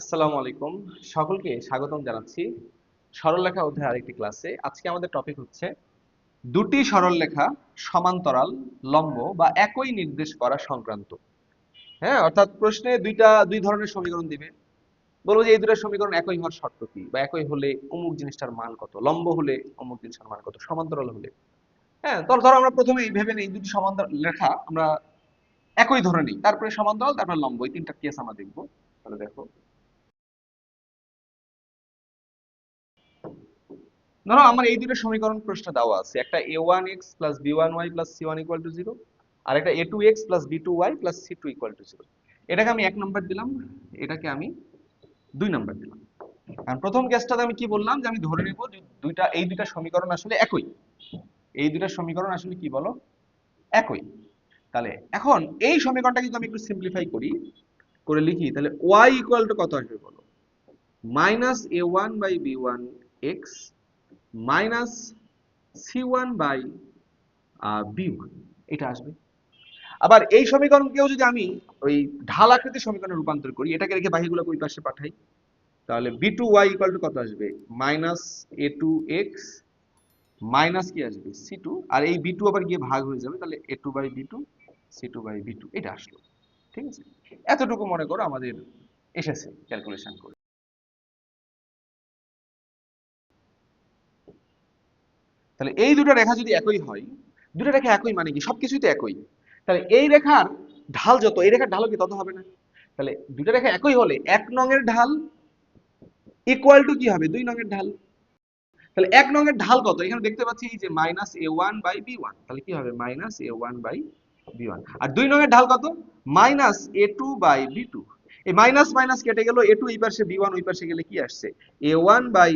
আসসালামু আলাইকুম। সকলকে স্বাগতম জানাচ্ছি সরলরেখা অধ্যায়ের আরেকটি ক্লাসে। আজকে আমাদের টপিক হচ্ছে দুটি সরলরেখা সমান্তরাল, লম্ব বা একই নির্দেশ করা সংক্রান্ত। হ্যাঁ, অর্থাৎ প্রশ্নে দুই ধরনের সমীকরণ দিবে। বলবো যে এই দুটো সমীকরণ একই হওয়ার শর্ত কি, বা একই হলে অমুক জিনিসটার মান কত, লম্ব হলে অমুক জিনিসটার মান কত, সমান্তরাল হলে। হ্যাঁ, ধরো আমরা প্রথমে ভেবে নেই দুটি সমান্তরাল রেখা আমরা একই ধরে নিই, তারপরে সমান্তরাল, তারপরে লম্ব, এই তিনটা কেস আমরা দেখবো। তাহলে দেখো, ধরো আমার এই দুটো সমীকরণ প্রশ্নে দেওয়া আছে, একটা a1x plus b1y plus c1 equal to 0, আর একটা a2x plus b2y plus c2 equal to 0। এটাকে আমি 1 নম্বর দিলাম, এটাকে আমি 2 নম্বর দিলাম। কারণ প্রথম কেসটাতে আমি কি বললাম, যে আমি ধরে নেব যে এই দুইটা সমীকরণ আসলে একই। এই দুইটা সমীকরণ আসলে কি বলো, একই। তাহলে এখন এই সমীকরণটা কিন্তু আমি একটু সিম্পলিফাই করি, করে লিখি, তাহলে y ইকুয়াল টু কত আসবে বলো, minus a1 by b1 x minus c1 by b1, এটা আসবে। আবার এই সমীকরণকেও যদি আমি ওই ঢাল আকৃতির সমীকরণে রূপান্তর করি, এটাকে রেখে বাকিগুলোকে ওই পাশে পাঠাই, তাহলে b2y ইকুয়াল টু কত আসবে, মাইনাস a2x মাইনাস কি আসবে c2, আর এই b2 আবার গিয়ে ভাগ হয়ে যাবে, তাহলে a2 by b2 c2 by b2, এটা আসলো। ঠিক আছে, এতটুকু মনে করো আমাদের এসেছে ক্যালকুলেশন করে। তাহলে এই দুটো রেখা যদি একই হয়, দুটো রেখা একই মানে কি, সবকিছুই তো একই, তাহলে এই রেখার ঢাল যত, এই রেখার ঢালও কি তত হবে না? তাহলে দুটো রেখা একই হলে 1 নং এর ঢাল ইকুয়াল টু কি হবে, 2 নং এর ঢাল। তাহলে 1 নং এর ঢাল কত, এখানে দেখতে পাচ্ছি এই যে মাইনাস a1 বাই b1, তাহলে কি হবে মাইনাস a1 বাই b1। আর 2 নং এর ঢাল কত, মাইনাস a2 বাই b2। এই মাইনাস মাইনাস কেটে গেল, a2 এই পাশে, b1 ওই পাশে গেলে কি আসছে, a1 বাই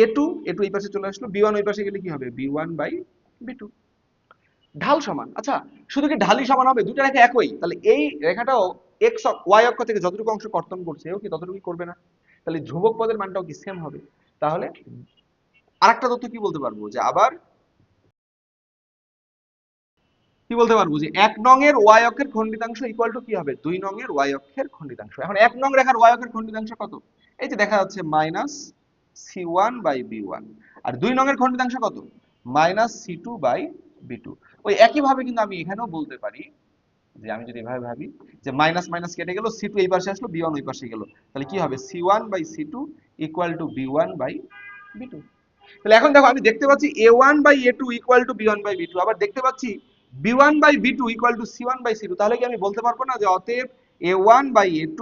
a2, a2 এই পাশে চলে আসলো, b1 ওই পাশে গেলে কি হবে, b1 বাই b2। ঢাল সমান। আচ্ছা, শুধু কি ঢালই সমান হবে, দুটো রেখা একই, তাহলে এই রেখাটাও এক্স ওয়াই অক্ষ থেকে যতটুকু অংশ কর্তন করছে এও কি ততটুকুই করবে না? তাহলে ধ্রুবক পদের মানটাও কি সেম হবে? তাহলে আরেকটা তথ্য কি বলতে পারবো, যে আবার কি বলতে পারবো, যে 1 নং এর ওয়াই অক্ষের খণ্ডিতাংশ ইকুয়াল টু কি হবে, 2 নং এর ওয়াই অক্ষের খণ্ডিতাংশ। এখন 1 নং রেখার ওয়াই অক্ষের খণ্ডিতাংশ কত, এই যে দেখা যাচ্ছে মাইনাস c1 বাই b1, আর 2 নং এর খণ্ডিতাংশ কত, মাইনাস c2 বাই b2। ওই একই ভাবে কিন্তু আমি এখানেও বলতে পারি, যে আমি যদি এভাবে ভাবি, যে মাইনাস মাইনাস কেটে গেল, c2 এই পাশে আসলো, b1 ওই পাশে গেল, তাহলে কি হবে c1 by c2 equal to b1 by b2। তাহলে এখন দেখো, আমি দেখতে পাচ্ছি a1 by a2 equal to b1 by b2, আবার দেখতে পাচ্ছি b1 by b2 equal to c1 by c2। তাহলে কি আমি বলতে পারবো না যে অতএব a1 by a2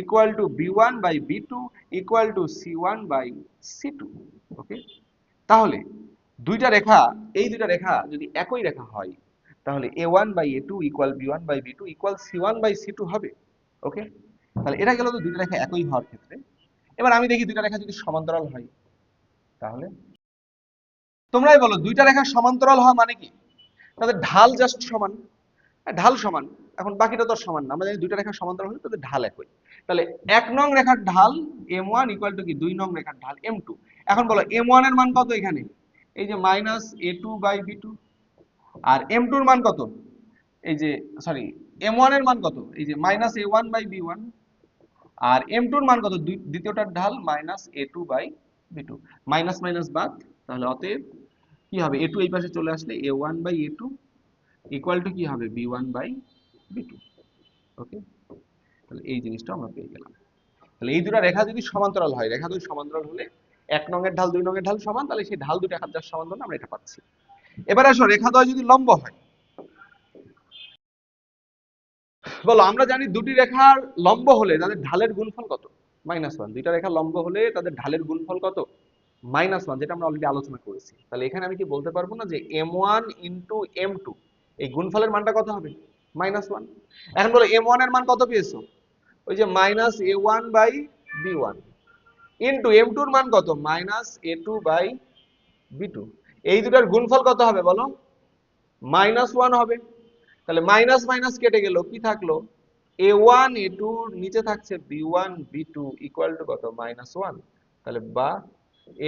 equal to b1 by b2 equal to c1 by c2? Okay, তাহলে এই দুইটা রেখা যদি একই রেখা হয়, তাহলে a1 by a2 equal b1 by b2 equal c1 by c2 হবে। ওকে, তাহলে এটা গেল তো দুইটা রেখা একই হওয়ার ক্ষেত্রে। এবার আমি দেখি দুইটা রেখা যদি সমান্তরাল হয়, তাহলে তোমরাই বলো দুইটা রেখা সমান্তরাল হওয়া মানে কি? তাদের ঢাল জাস্ট সমান। ঢাল সমান, এখন বাকিটা তো আর সমান না, আমরা জানি দুইটা রেখা সমান্তরাল হলে তাদের ঢাল একই। তাহলে 1 নং রেখার ঢাল m1 ইকুয়াল টু কি, 2 নং রেখার ঢাল m2। এখন বলো m1 এর মান কত এখানে, এই যে minus a2 by b2, R m2 এর মান কত, এই যে সরি m1 এর মান কত, এই যে minus a1 by b1, R m2 এর মান কত, দ্বিতীয়টার ঢাল minus a2 by b2। Minus minus বাদ, তাহলে অতএব কি হবে, a2 এই পাশে চলে আসলে a1 by a2 equal two কি হবে, b1 বাই b2। ওকে, তাহলে এই জিনিসটা আমরা পেয়ে গেলাম। তাহলে এই দুটো রেখা যদি সমান্তরাল হয়, রেখা দুই সমান্তরাল হলে 1 নং এর ঢাল 2 নং এর ঢাল সমান, তাহলে সেই ঢাল দুটো এক সমান ধরে আমরা এটা পাচ্ছি। এবার আসো, রেখা দ্বয় যদি লম্ব হয়, বলো আমরা জানি দুটি রেখার লম্ব হলে তাদের ঢালের গুণফল কত, -1। দুইটা রেখা লম্ব হলে তাদের ঢালের গুণফল কত, -1, যেটা আমরা অলরেডি আলোচনা করেছি। তাহলে এখানে আমি কি বলতে পারবো না, যে m1 ইন্টু m2, এই গুণফলের মানটা কত হবে, -1। এখন বলো m1 এর মান কত পেয়েছো, ওই যে minus a1 by b1 into m2 এর মান কত, মাইনাস a2 বাই b2। এই দুটার গুণফল কত হবে বলো, -1 হবে। তাহলে মাইনাস মাইনাস কেটে গেল, কি থাকলো, a1 a2 নিচে থাকছে b1 b2 ইকুয়াল টু কত, -1। তাহলে বা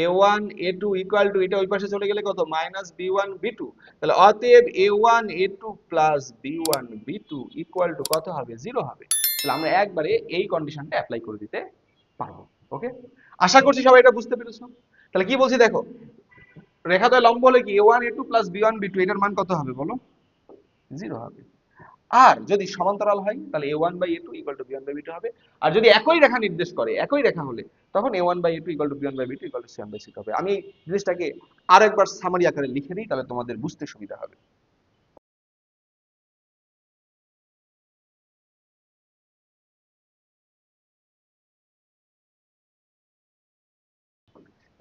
a1 a2 ইকুয়াল টু, এটা ওই পাশে চলে গেলে কত, মাইনাস b1 b2। তাহলে অতএব a1 a2 plus b1 b2 equal to কত হবে, 0 হবে। তাহলে আমরা একবারে এই কন্ডিশনটা অ্যাপ্লাই করে দিতে আশা করছি সবাই এটা বুঝতে পেরেছো। তাহলে কি বলছি দেখো, রেখাদ্বয় লম্ব হলে কি a1 a2 plus b1 b2, এটার মান কত হবে বলো? 0 হবে। আর যদি সমান্তরাল হয় তাহলে a1/a2 ইকুয়াল টু b1/b2 হবে। আর যদি একই রেখা নির্দেশ করে, একই রেখা হলে তখন a1/a2 equal to b1/b2 equal to c1/c2 হবে। আমি জিনিসটাকে আরেকবার সামারি আকারে লিখে দিই, তাহলে তোমাদের বুঝতে সুবিধা হবে।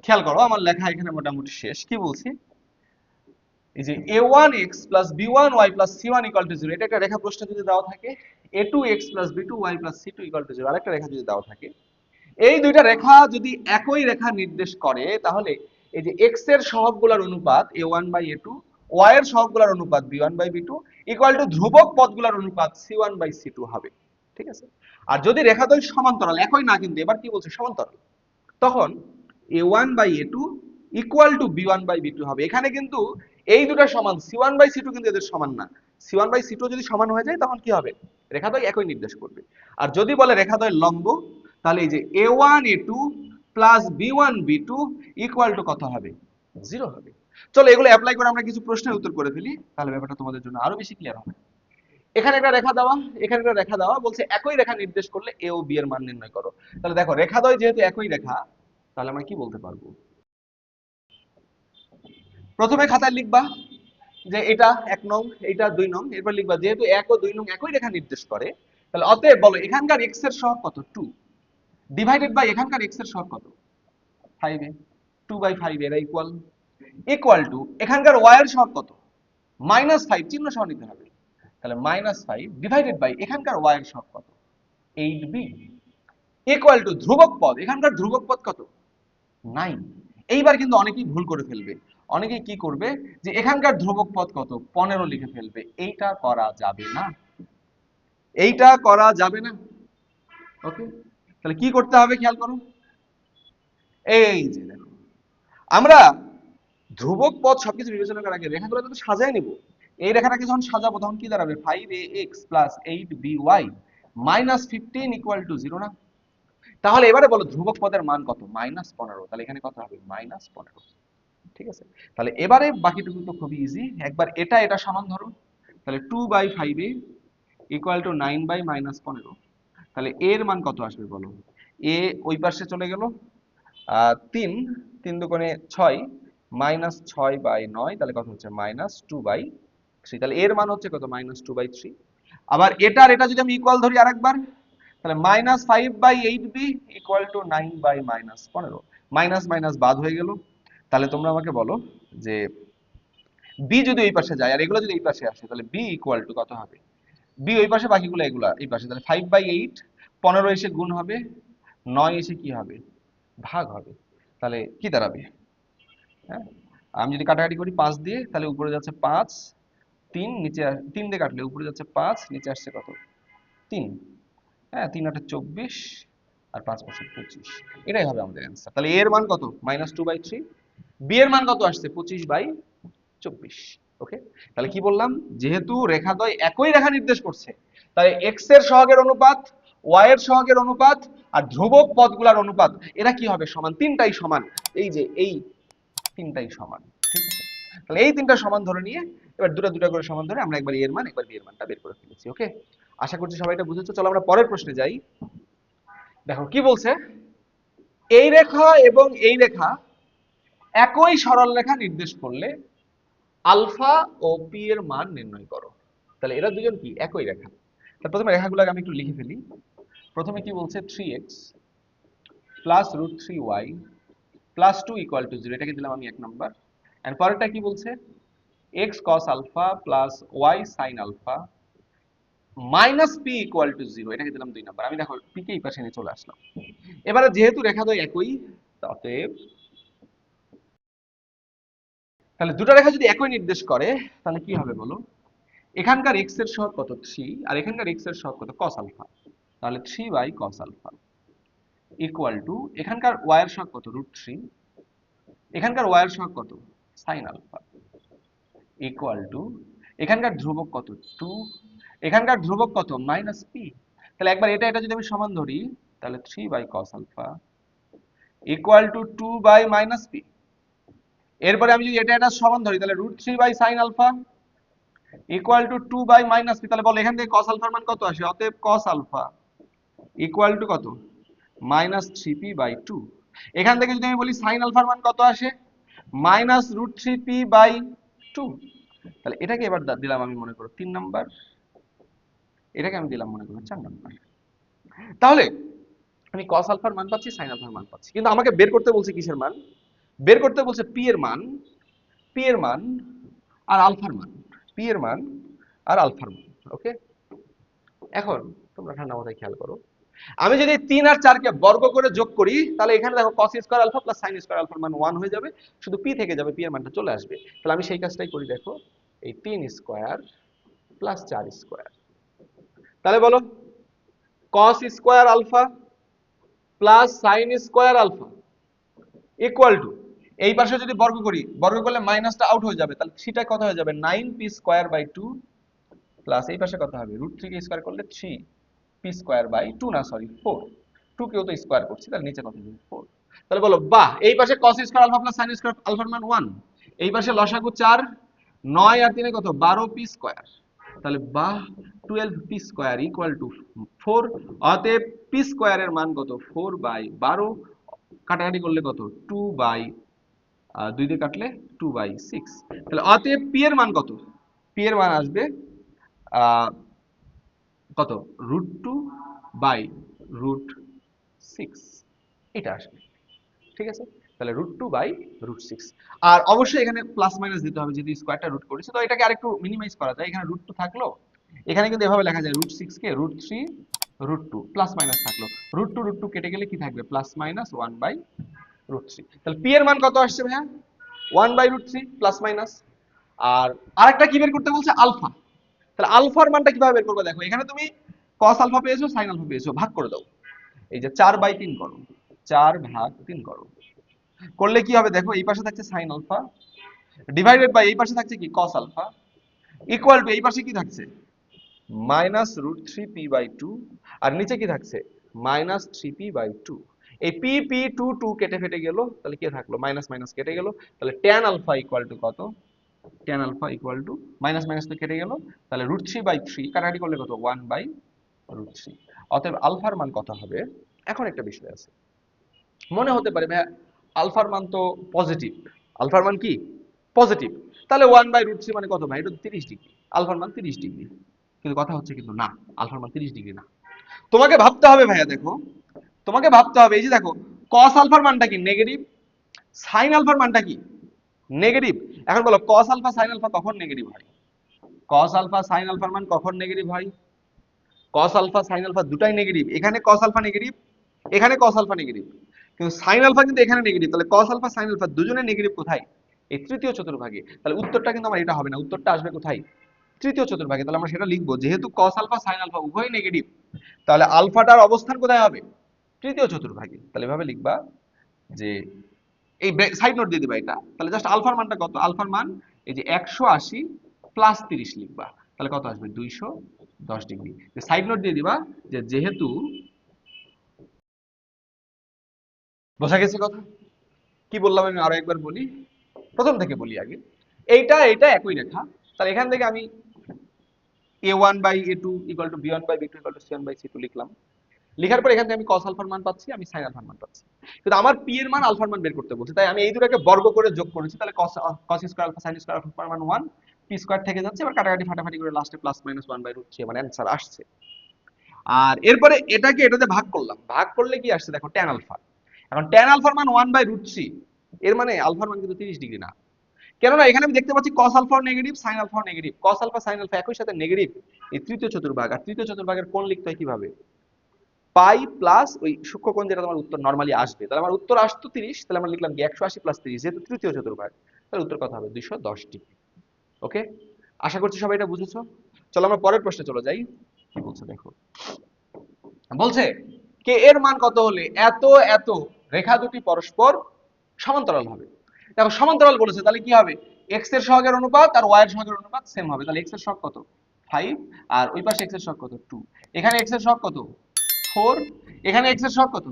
খেয়াল করো, আমার লেখা এখানে মোটামুটি শেষ। কি বলছি, এই যে a1x plus b1y plus c1 equal to 0, এটা একটা রেখা প্রশ্ন যদি দেওয়া থাকে, a2x plus b2y plus c2 equal to 0 আরেকটা রেখা যদি দেওয়া থাকে, এই দুইটা রেখা যদি একই রেখা নির্দেশ করে, তাহলে এই যে x এর সহগগুলোর অনুপাত a1/a2, y এর সহগগুলোর অনুপাত b1/b2 ইকুয়াল টু ধ্রুবক পদগুলোর অনুপাত c1/c2 হবে। ঠিক আছে? আর যদি রেখাদ্বয় সমান্তরাল, একই না কিন্তু, এবার কি বলছে সমান্তরাল, তখন a1/a2 ইকুয়াল টু b1/b2 হবে। এখানে কিন্তু এই দুটো সমান, c1/c2 কিন্তু এদের সমান না। c1/c2 যদি সমান হয়ে যায় তখন কি হবে, রেখাদ্বয় একই নির্দেশ করবে। আর যদি বলে রেখাদ্বয় লম্ব, তাহলে এই যে a1a2 plus b1b2 equal to কত হবে, 0 হবে। চলো এগুলো অ্যাপ্লাই করে আমরা কিছু প্রশ্নের উত্তর করে ফেলি, তাহলে ব্যাপারটা তোমাদের জন্য আরো বেশি ক্লিয়ার হবে। এখানে একটা রেখা দেওয়া, এখানে একটা রেখা দেওয়া, বলছে একই রেখা নির্দেশ করলে এ ও বি এর মান নির্ণয় করো। তাহলে দেখো রেখাদ্বয় যেহেতু একই রেখা, তাহলে আমরা কি বলতে পারবো, প্রথমে খাতায় লিখবা যে এটা 1 নং, এটা 2 নং, এরপর লিখবা যেহেতু 1 ও 2 নং একই রেখা নির্দেশ করে, তাহলে অতএব বলো এখানকার x এর সহগ কত, 2 ডিভাইডেড বাই এখানকার x এর সহগ কত, 5 এ 2/5 এরা ইকুয়াল, ইকুয়াল টু এখানকার y এর সহগ কত, -5, চিহ্ন সহ নিতে হবে, তাহলে -5 ডিভাইডেড বাই এখানকার y এর সহগ কত, 8b ইকুয়াল টু ধ্রুবক পদ, এখানকার ধ্রুবক পদ কত, 9। এইবার কিন্তু অনেকেই ভুল করে ফেলবে, অনেকেই কি করবে যে এখানকার ধ্রুবক পদ কত, 15 লিখে ফেলবে। এইটা করা যাবে না, এইটা করা যাবে না। ওকে, তাহলে কি করতে হবে খেয়াল করো, এই যে দেখো, আমরা ধ্রুবক পদ সবকিছু বিবেচনা করার আগে রেখাগুলো তো সাজায় নিব। এই রেখাটাকে যখন সাজাবো তখন কি দাঁড়াবে, 5ax plus 8by minus 15 equal to 0 না? তাহলে এবারে বলো ধ্রুবক পদের মান কত, -15, তাহলে এখানে কত হবে, -15। ঠিক আছে? তাহলে এবারে বাকিটুকু তো খুবই ইজি, একবার এটা এটা সমান ধরো, তাহলে 2/5 ইকুয়াল টু 9/-15, তাহলে এর মান কত আসবে বলো, এ ওই পাশে চলে গেল, 3 3 দুগুণে 6, -6/9, তাহলে কত হচ্ছে, -2/3, তাহলে এর মান হচ্ছে কত, -2/3। আবার এটার এটা যদি আমি ইকুয়াল ধরি আরেকবার, তাহলে -5/8b equal to 9/-15, minus minus বাদ হয়ে গেল। তাহলে তোমরা আমাকে বলো যে বি যদি ওই পাশে যায় আর এগুলো যদি এই পাশে আসে, তাহলে বি ইকুয়াল টু কত হবে, বি ওই পাশে, বাকিগুলো এগুলা এই পাশে, তাহলে 5/8, 15 এসে গুণ হবে, 9 এসে কি হবে, ভাগ হবে। তাহলে কি দাঁড়াবে, হ্যাঁ, আমি যদি কাটাকাটি করি 5 দিয়ে, তাহলে উপরে যাচ্ছে 5, 3 নিচে 3 দিয়ে কাটলে উপরে যাচ্ছে 5, নিচে আসছে কত, 3, হ্যাঁ, 3 8 24 আর 5 5 25, এটাই হবে আমাদের অ্যান্সার। তাহলে এর মান কত, -2/3, বি এর মান কত আসছে, 25/24। ওকে, তাহলে কি বললাম, যেহেতু রেখাদ্বয় একই রেখা নির্দেশ করছে, তাই এক্স এর সহগের অনুপাত, ওয়াই এর সহগের অনুপাত আর ধ্রুবক পদগুলোর অনুপাত, এরা কি হবে, সমান, তিনটাই সমান। এই যে এই তিনটাই সমান। ঠিক আছে? তাহলে এই তিনটা সমান ধরে নিয়ে এবার দুটা দুটা করে সমান ধরে আমরা একবার এর মান একবার বি এর মানটা বের করে ফেলেছি। ওকে, আশা করছি সবাই এটা বুঝেছো। চলো আমরা পরের প্রশ্নে যাই। দেখো কি বলছে, এই রেখা এবং এই রেখা একই সরল রেখা নির্দেশ করলে আলফা ও পি এর মান নির্ণয় করো। তাহলে এরা দুজন কি, একই রেখা। তাহলে প্রথমে রেখাগুলোকে আমি একটু লিখে ফেলি। প্রথমে কি বলছে, 3x plus √3y plus 2 equal to 0, এটাকে দিলাম আমি 1 নাম্বার। এন্ড পরেরটা কি বলছে, x cos alpha plus y sin alpha minus p equal to 0, এটাকে দিলাম 2 নাম্বার। আমি দেখো p কে এই পাশে নিয়ে চলে আসলাম। এবারে যেহেতু রেখাদ্বয় একই, অতএব তাহলে দুটো রেখা যদি একই নির্দেশ করে, তাহলে কি হবে বলো, এখানকার x এর সহগ কত, 3, আর এখানকার x এর সহগ কত, cos আলফা, তাহলে 3/cos আলফা ইকুয়াল টু এখানকার y এর সহগ কত, √3, এখানকার y এর সহগ কত, sin আলফা ইকুয়াল টু এখানকার ধ্রুবক কত, 2, এখানকার ধ্রুবক কত, -p। তাহলে একবার এটা এটা যদি আমি সমান ধরি, তাহলে 3/cos alpha equal to 2 by minus p. এরপরে আমি যদি এটা সমান ধরি তাহলে √3 by sine alpha equal to 2 by minus p. তাহলে বলো এখান থেকে cos আলফার মান কত আসে? অতএব cos আলফা ইকুয়াল টু কত? -3p by 2। এখান থেকে যদি আমি বলি সাইন আলফার মান কত আসে? -√3p by 2। তাহলে এটাকে এবার দিলাম আমি মনে করো 3 নাম্বার, এটাকে আমি দিলাম মনে করো 4 নাম্বার। তাহলে আমি cos আলফার মান পাচ্ছি, সাইন আলফার মান পাচ্ছি, কিন্তু আমাকে বের করতে বলছে কিসের মান? বের করতে বলছে p এর মান, p এর মান আর আলফার মান, p এর মান আর আলফার মান। ওকে, এখন তোমরা ঠান্ডা মাথায় খেয়াল করো, আমি যদি 3 আর 4 কে বর্গ করে যোগ করি তাহলে এখানে দেখো cos square alpha plus sin square আলফার মান 1 হয়ে যাবে, শুধু p থেকে যাবে, p এর মানটা চলে আসবে। তাহলে আমি সেই কাজটাই করি, দেখো এই 3 স্কয়ার প্লাস 4 স্কয়ার, তাহলে বলো cos square alpha plus sin square alpha equal to, এই পাশে যদি বর্গ করি, বর্গ করলে মাইনাসটা আউট হয়ে যাবে, তাহলে থ্রিটা কত হয়ে যাবে? 9p স্কয়ার বাই 2 প্লাস এই পাশে কত হবে? √3 কে স্কয়ার করলে 3p স্কয়ার বাই 2, না সরি 4, 2 কেও তো স্কয়ার করছি, তাহলে নিচে কত হবে? 4। তাহলে বলো বাহ, এই পাশে cos square alpha plus sin square আলফার মান 1, এই পাশে লসাগু 4, 9 আর 3 কত? 12p স্কয়ার, তাহলে বাহ 12p স্কয়ার ইকুয়াল টু 4। অতএব p স্কয়ারের মান কত? 4 বাই 12, কাটাকাটি করলে কত? 2 বাই 2 দিয়ে কাটলে 2 বাই 6। তাহলে অতএব p এর মান কত? p এর মান আসবে কত? √2 বাই √6, এটা আসবে। ঠিক আছে, তাহলে √2 বাই √6। আর অবশ্যই এখানে প্লাস মাইনাস দিতে হবে, যদি স্কয়ারটা রুট করেছে, তো এটাকে আরেকটু মিনিমাইজ করা যায়। এখানে √2 থাকলো, এখানে কিন্তু এভাবে লেখা যায় √6 কে √3 √2, প্লাস মাইনাস থাকলো, √2 কেটে গেলে কি থাকবে? Plus minus 1 by √3। তাহলে p এর মান কত আসছে ভাইয়া? 1 বাই √3 প্লাস মাইনাস। আর আরেকটা কি বের করতে বলছে? আলফা। তাহলে আলফার মানটা কিভাবে বের করবে? দেখো এখানে তুমি cos আলফা পেয়েছো, sin আলফা পেয়েছো, ভাগ করে দাও, এই যে 4 বাই 3 করো, 4 ভাগ 3 করো, করলে কি হবে? দেখো এই পাশে থাকছে sin আলফা ডিভাইডেড বাই এই পাশে থাকছে কি? cos আলফা ইকুয়াল টু এই পাশে কি থাকছে? -√3p বাই 2, আর নিচে কি থাকছে? -3p by 2। এই p p 2 2 কেটে ফেটে গেল, তাহলে কি থাকলো? মাইনাস মাইনাস কেটে গেল, তাহলে tan আলফা ইকুয়াল টু কত? tan alpha equal to minus minus তো কেটে গেল, তাহলে √3 বাই 3 কাটাকাটি করলে কত? 1 বাই √3। অতএব আলফার মান কত হবে? এখন একটা বিষয় আছে, মনে হতে পারে ভাই আলফার মান তো পজিটিভ, আলফার মান কি? পজিটিভ, তাহলে 1 বাই √3 মানে কত ভাই? এটা তো 30 ডিগ্রি, আলফার মান 30 ডিগ্রি। কিন্তু কথা হচ্ছে কিন্তু না, আলফার মান 30 ডিগ্রি না। তোমাকে ভাবতে হবে ভাইয়া, দেখো তোমাকে ভাবতে হবে, এই যে দেখো cos আলফার মানটা কি? নেগেটিভ, sin আলফার মানটা কি? নেগেটিভ। এখন বলো cos আলফা sin আলফা কখন নেগেটিভ হয়? cos আলফা sin আলফার মান কখন নেগেটিভ হয়? cos আলফা sin আলফা দুটাই নেগেটিভ, এখানে cos আলফা নেগেটিভ, এখানে cos আলফা নেগেটিভ, কিন্তু sin আলফা কিন্তু এখানে নেগেটিভ, তাহলে cos আলফা sin আলফা দুজনে নেগেটিভ কোথায়? এই তৃতীয় চতুর্ভাগে। তাহলে উত্তরটা কিন্তু আমার এটা হবে না, উত্তরটা আসবে কোথায়? তৃতীয় চতুর্ভাগে। তাহলে আমরা সেটা লিখবো, যেহেতু cos আলফা sin আলফা উভয়ই নেগেটিভ, তাহলে আলফাটার অবস্থান কোথায় হবে? তৃতীয় চতুর্ভাগে। তাহলে এভাবে লিখবা যে, এই সাইড নোট দিয়ে দিবা এটা, তাহলে জাস্ট আলফার মানটা কত? আলফার মান এই যে 180 প্লাস 30 লিখবা, তাহলে কত আসবে? 210 ডিগ্রি। সাইড নোট দিয়ে দিবা যে যেহেতু, বোঝা গেছে কথা? কি বললাম আমি আরো একবার বলি, প্রথম থেকে বলি আগে। এইটা এটা একই রেখা, তাহলে এখান থেকে আমি a1 by a2 equal to b1 by b2 equal to c1 by c2 লিখলাম। লিখার পর এখান থেকে আমি cos আলফার মান পাচ্ছি, আমি sin আলফার মান পাচ্ছি, কিন্তু আমার p এর মান আলফার মান বের করতে বলছে, তাই আমি এই দুটোকে বর্গ করে যোগ করেছি, তাহলে cos square alpha sin square আলফার মান 1, p স্কয়ার থেকে যাচ্ছে, এবার কাটাকাটি ফাটাফাটি করে লাস্টে প্লাস মাইনাস 1 বাই √3 আমার অ্যানসার আসছে। আর এরপরে এটাকে এটাতে ভাগ করলাম, ভাগ করলে কি আসছে? দেখো tan আলফা, এখন tan আলফার মান 1 বাই √3, এর মানে আলফার মান কিন্তু 30 ডিগ্রি না, কেননা এখানে আমি দেখতে পাচ্ছি cos আলফাও নেগেটিভ, sin আলফাও negative, cos alpha sin alpha একই সাথে নেগেটিভ। এই তৃতীয় চতুর্ভাগ, আর তৃতীয় চতুর্ভাগের কোণ লিখতে হয় কিভাবে? পাই প্লাস ওই সূক্ষ্মকোণ যেটা তোমার উত্তর নরমালি আসবে, তাহলে আমার উত্তর আসতো 30, তাহলে আমরা লিখলাম কি 180 প্লাস 30, যেহেতু তৃতীয় চতুর্ভাগ, তাহলে উত্তর কত হবে? 210 ডিগ্রি। ওকে, আশা করছি সবাই এটা বুঝেছো। চলো আমরা পরের প্রশ্নে চলে যাই। কি বলছে দেখো, বলছে কে এর মান কত হলে এত এত রেখা দুটি পরস্পর সমান্তরাল হবে? দেখো সমান্তরাল বলেছে, তাহলে কি হবে? x এর সহগের অনুপাত আর y এর সহগের অনুপাত সেম হবে, তাহলে x এর সহগ কত? 5, আর ওই পাশে x এর সহগ কত? 2। এখানে x এর সহগ কত? 4, এখানে x এর সহগ কত?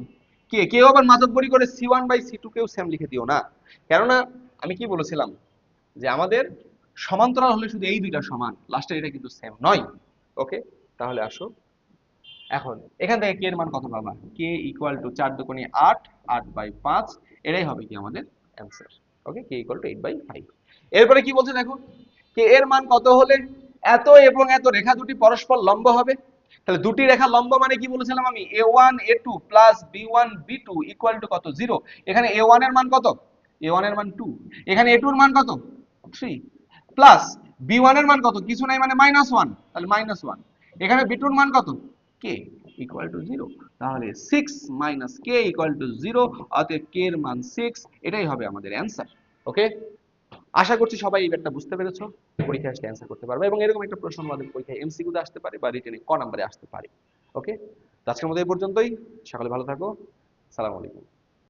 কেউ আবার মাতব্বরি করে C1 বাই C2 কেও সেম লিখে দিও না, কেননা আমি কি বলেছিলাম যে আমাদের সমান্তরাল হলে শুধু এই দুইটা সমান, লাস্টের এটা কিন্তু সেম নয়। ওকে, তাহলে আসো এখন এখান থেকে কে এর মান কত পাবা? কে ইকুয়াল টু 4 দুগুণে 8, 8/5, এটাই হবে কি আমাদের answer. Okay, K equal to 8/5। এরপরে কি বলছে দেখো, কে এর মান কত হলে এত এবং এত রেখা দুটি পরস্পর লম্ব হবে? তাহলে দুটি রেখা লম্ব মানে কি বলেছিলাম আমি? a1 a2 plus b1 b2 equal to কত? 0। এখানে a1 এর মান কত? a1 এর মান 2। এখানে a2 এর মান কত? 3। প্লাস b1 এর মান কত? কিছু নাই মানে -1, তাহলে -1। এখানে b2 এর মান কত? k equal to 0। তাহলে 6 মাইনাস k ইকুয়াল টু 0, অতএব k এর মান 6, এটাই হবে আমাদের অ্যান্সার। ওকে, আশা করছি সবাই এই ব্যাপারটা বুঝতে পেরেছো, পরীক্ষায় আসলে অ্যান্সার করতে পারবে, এবং এরকম একটা প্রশ্ন আমাদের পরীক্ষায় এমসিকিউ তে আসতে পারে বা রিটেনে ক নম্বরে আসতে পারে। ওকে, তো আজকের মতো এই পর্যন্তই। সকলে ভালো থাকো। সালাম আলাইকুম।